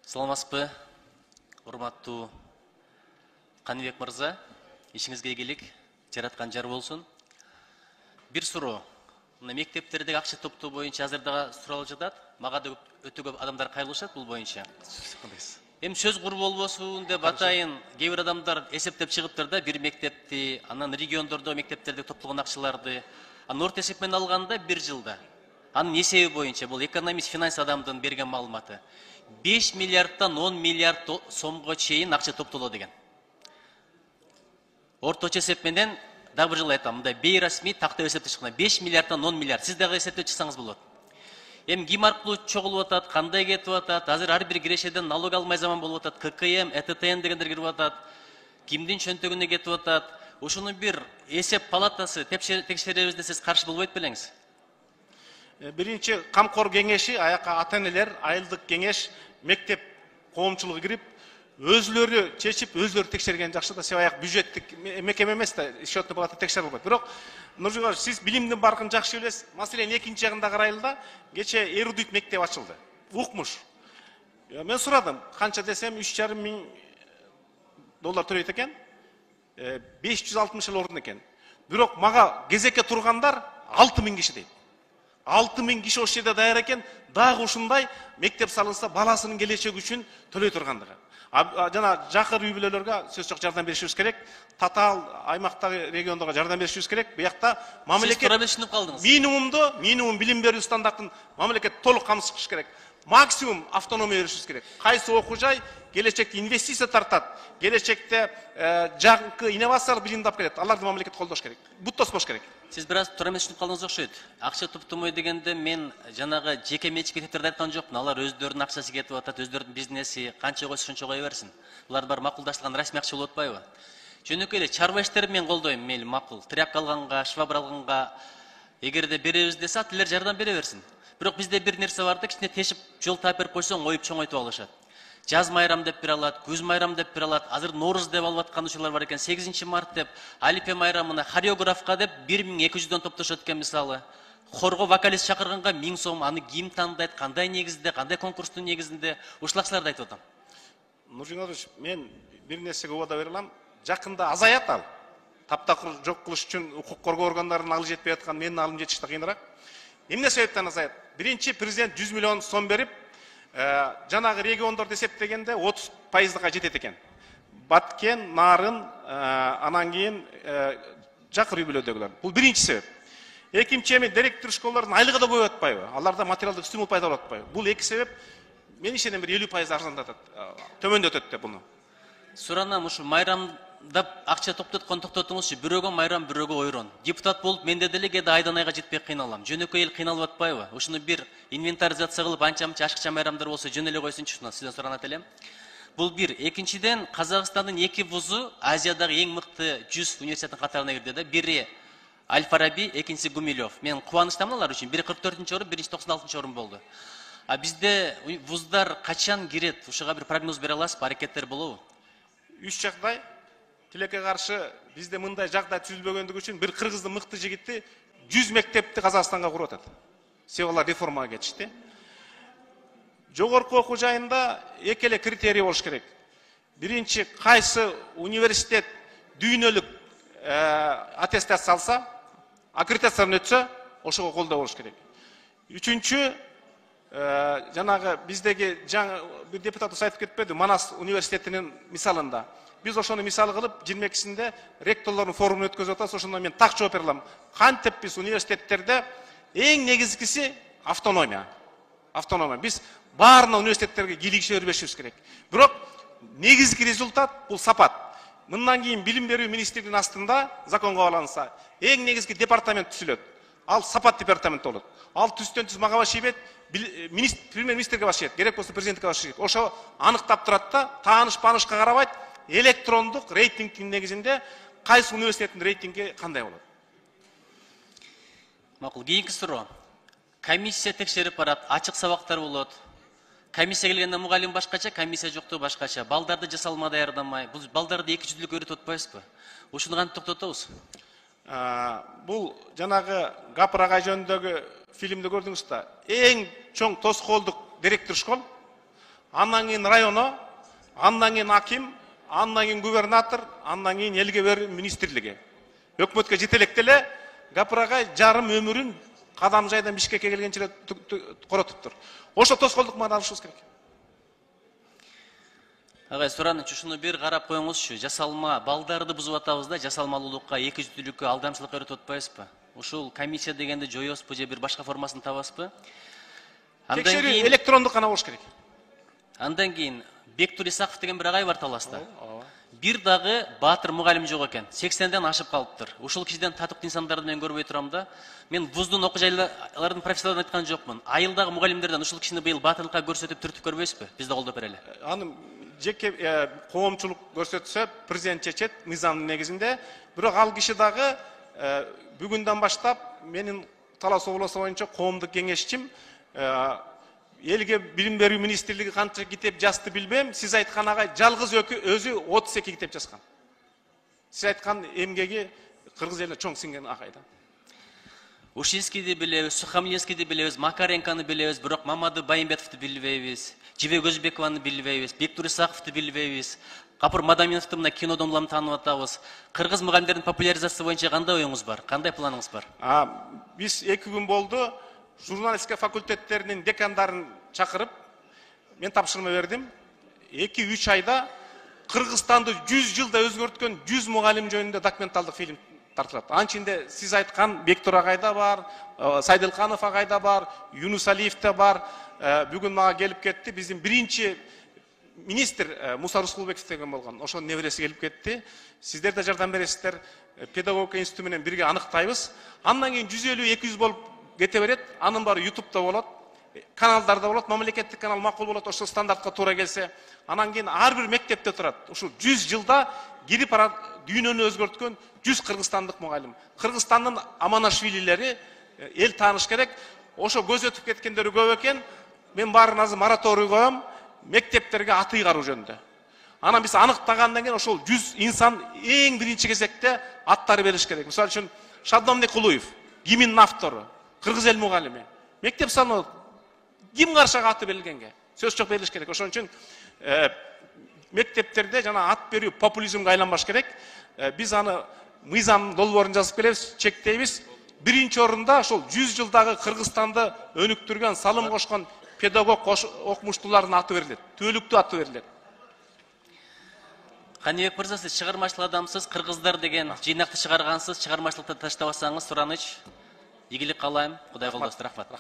Саламатсызбы, урматтуу Каныбек мырза, ишиңизге ийгилик, жараткан жар болсун. Бир суроо. Мына мектептердеги акча топтоо боюнча азырда суралып жатат. Мага да өтө көп адамдар кайрылышат бул боюнча. Эми сөз кур болбосун деп атайын, кээ бир адамдар эсептеп чыгыптыр да, бир мектепти, анан региондордо мектептерде топтолгон акчаларды, анын орто эсеп менен алганда бир жылда. Анын эсеби боюнча бул экономист, финанс адамдын берген маалыматы. 5 миллиардтан 10 миллиард сомго чейин акча топтолот деген. Орточо эсеп менен дагы бир жолу айтам, мындай бейрасмий тактап эсептеп чыкканда 5 миллиардтан 10 миллиард. Сиз дагы эсептеп чыксаңыз болот. Эми ким аркылуу чогулуп атат, кандай кетип атат? Азыр ар бир кирешеден налог алмай заман болуп атат. ККМ, ЭТТН дегендер кирип атат. Кимдин чөнтөгүнө кетип атат? Ушуну бир эсеп палатасы текшеребиз десеңиз каршы болбойт белеңиз? Биринчи камкор кеңеши, аяка ата-энелер, айылдык кеңеш, мектеп коомчулугу кирип, өзлөрү чечип, өзлөрү текшерген жакшы да, себеп аяк бюджеттик мекеме эмес да, счетный палата текшере албайт. Бирок, Нуржигал, сиз билимдин баркын жакшы билесиз. Маселен, экинчи жагында карайлы, кече эрудит мектеп ачылды. Укмуш. Мен сурадым, канча десем, 3,5 миң доллар төлөйт экен. 560 орун экен. Бирок мага кезекке тургандар 6.000 киши дейт. 6.000 киши ошол жерде даяр экен, дагы ушундай мектеп салынса баласынын келечеги үчүн төлөй тургандыгы. Жана жакыр үй бүлөлөргө сөз жок жардам беришибиз керек. Татаал аймактагы региондорго жардам беришибиз керек. Буякта мамлекет минимум билим берүү стандартын мамлекет толук камсыз керек. Максимум автономия беришибиз керек. Кайсы окуу жай келечекте инвестиция тартат, келечекте жаңкы инновациялык билимди алып келет. Аларды мамлекет колдош керек. Буттос болуш керек. Сиз бир аз туура эмес түшүнүп калдыңыз окшойт. Акча топтомой дегенде мен жанагы жеке менчик мектептерди айткан жокмун. Алар өздөрүнүн акчасы кетип атат, өздөрүнүн бизнеси, канча койсо шунча кое берсин. Булар бар макулдаштырган расмий акча болуп атпайбы? Жөнөкөй эле чарба иштерин мен колдойм, мейли макул. Тряпка алганга, швабра алганга эгерде беребиз десе, тилер жардам бере берсин. Бирок бизде бир нерсе бар да, кичине тешип жол таап берип койсоң, оюп чоңойтуп алышат. Жаз майрам деп бир алат, күз майрам деп бир алат, азыр Нооруз деп алып аткан учурлар бар экен, 8 март деп, Алипе майрамына хореографка деп 1200дөн топтошот экен мисалы. Хорго вокалист чакырганга 1000 сом, аны ким тандайт, кандай негизде, кандай конкурстун негизинде, ушул акчаларды айтып атам. Нуржигулович, мен бир нерсеге убада бере алам. Жакында азаят ал. Таптакыр жок кылыш үчүн укук коргоо органдарынын алы жетпей аткан, менин алым жетишти кыйыныраак. Эмне себептен азаят? Биринчи, президент 100 миллион сом берип, жанагы региондорду эсептегенде 30%га жетет экен. Баткен, Нарын, анан кийин жакыр үй бүлөдөгүлөр. Бул биринчи себеп. Экинчи, эми директор школалардын айлыгы да көбөйүп атпайбы? Аларда материалдык стимул пайда болуп атпайбы? Бул эки себеп. Мен ишенем бир 50% арзандатат, төмөндөтөт деп буну. Суранам, ушу майрамдап акча топтоткон токтотуңузчу, бирөөгө майрам, бирөөгө ойрон. Депутат болуп менде деле кээде айдан айга жетпей кыйналам. Жөнөкөй эл кыйналып атпайбы? Ушуну бир инвентаризация кылып, анча-мынча ашыкча майрамдар болсо жөн эле койсунчу, ушуну сизден суранат элем. Бул бир. Экинчиден, Казакстандын 2 вузу Азиядагы эң мыкты 100 университеттин катарына кирди да. Бири Аль-Фараби, экинчиси Гумилев. Мен кубанычтамын алар үчүн. Бири 44-орун, биринчи 96-орун болду. А бизде вуздар качан кирет? Ушуга бир прогноз бере аласызбы? Аракеттер болобу? 3 жагдай. Тилекке каршы бизде мындай жагдай түзүлбөгөндүгү үчүн бир кыргыздын мыкты жигити 100 мектепти Казакстанга куруп атат. Себеп алар реформага кетишти. Жогорку окуу жайында эки эле критерий болуш керек. Биринчи, кайсы университет дүйнөлүк аттестация алса, аккредитациядан өтсө, ошого колдоо болуш керек. Үчүнчү, жанагы биздеги бир депутат айтып кетпеди, Манас университетинин мисалында. Биз ошону мисал кылып 22-синде ректорлордун форумун өткөзүп атабыз. Ошондо мен так жооп бере алам. Кантип биз университеттерде эң негизгиси автономия. Автономия. Биз баарына университеттерге кийлигише бербешибиз керек. Бирок негизги результат бул сапат. Мындан кийин билим берүү министрлигинин астында закон кабылданса, эң негизги департамент түзүлөт. Ал сапат департамент болот. Ал түздөн түз мага баш ийбейт, премьер-министрге баш ийет, керек болсо президентке баш ийет. Ошо аныктап турат да, тааныш-панышка карабайт, электрондук рейтингдин негизинде кайсы университеттин рейтинги кандай болот. Макул, кийинки суроо. Комиссия текшерип барат, ачык сабактар болот. Комиссия келгенде мугалим башкача, комиссия жокту башкача. Балдарды жасалма даярдамай, бул балдарды эки жүздүүлүк өйрөтүп атпайсызбы? Ушуну кантип токтотобуз? Бул жанагы Гапыр агай жөнүндөгү фильмди көрдүңүз да. Эң чоң тоскоолдук директор школ андан кийин районо, андан кийин аким, андан кийин губернатор, андан кийин элге берүү министрлиги. Өкмөткө жетелектеле эле Гапырагай жарым өмүрүн Кадам жайдан Бишкекке келгенче эле коротуптур. Ошо тоскоолдук менен алышыбыз керек. Агай сураныч, ушуну бир карап коюңузчу. Жасалма балдарды бузуп атабыз да, жасалмалуулукка, экижүздүүлүккө, алдамчылыкка үйрөтүп атпайбызбы? Ушул комиссия дегенди жоёбузбу же бир башка формасын табасызбы? Текшерүү электрондук гана болуш керек. Андан кийин Бектур Исаков деген бир агай бар Таласта. Бир дагы Баатыр мугалим жок экен. 80ден ашып калыптыр. Ушул кишиден татыктуу инсандарды мен көрбөй турам да. Мен вуздун окуу жайлардын профессорлорун айткан жокмун. Айылдагы мугалимдерден ушул кишини быйыл баатырлыкка көрсөтүп түртүп көрбөйсүзбү? Бизде колдоп берели. Аны жеке коомчулук көрсөтсө президент чечет мыйзамдын негизинде. Бирок ал киши дагы бүгүндөн баштап менин Талас облусу боюнча коомдук кеңешчим, элге билим берүү министрлиги канча китеп жазды билбем, сиз айткан агай жалгыз өзү 32 китеп жазган. Сиз айткан эмгеги кыргыз элине чоң сиңген агай да. Ушинскийди билебиз, Сухомлинскийди билебиз, Макаренкону билебиз, бирок Мамады Байымбетовду билбейбиз, Жибек Өзбекованы билбейбиз, Бектур Исаковду билбейбиз, Капыр Мадаминовду мына кинодон улам таанып атабыз. Кыргыз мугалимдердин популяризациясы боюнча кандай оюңуз бар? Кандай планыңыз бар? Биз 2 күн болду, журналистика факультеттеринин декандарын чакырып, мен тапшырма бердим. 2-3 айда Кыргызстанды 100 жылда өзгөрткөн 100 мугалим жөнүндө документалдык фильм тартылат. Анын ичинде сиз айткан Бектур агайда бар, Сайдылканов агайда бар, Юнус Алиевде бар. Бүгүн мага келип кетти. Биздин биринчи министр Муса Рускулбеков деген болгон. Ошонун небереси келип кетти. Сиздер да жардам бересиздер. Педагогика институту менен бирге аныктайбыз. Андан кийин 150-200 болуп кете берет. Анын баары YouTube'да болот, каналдарда болот, мамлекеттик канал макул болот, ошо стандартка туура келсе. Анан кийин ар бир мектепте турат. Ушул 100 жылда кирип дүйнөнү өзгөрткөн 100 кыргызстандык мугалим. Кыргызстандын Аманашвилилери эл тааныш керек. Ошо көз өтүп кеткендери көп экен. Мен баарын азыр мораторий коем, мектептерге аты ыйгаруу жөнүндө. Анан биз аныктагандан кийин ошол 100 инсан эң биринчи кезекте аттары бериш керек. Мисалы үчүн Шадном Некулуев, гимндин автору, кыргыз эл мугалими. Мектеп саналат. Ким каршы аты берилгенге? Сөз жок, берилиш керек. Ошон үчүн мектептерде жана ат берүү популизмге айланбаш керек. Биз аны мыйзам долбоорун жазып келебиз, чектейбиз. Биринчи орунда ошол 100 жылдагы Кыргызстанды өнүктүргөн, салым кошкон педагог окумуштуулардын аты берилет. Түбөлүктүү аты берилет. Каныбек мырза, сиз чыгармачыл адамсыз, кыргыздар деген жыйнакты чыгаргансыз, чыгармачылыкты таштабасаңыз сураныч. Ийгилик каалайм. Кудай колдосун. Рахмат.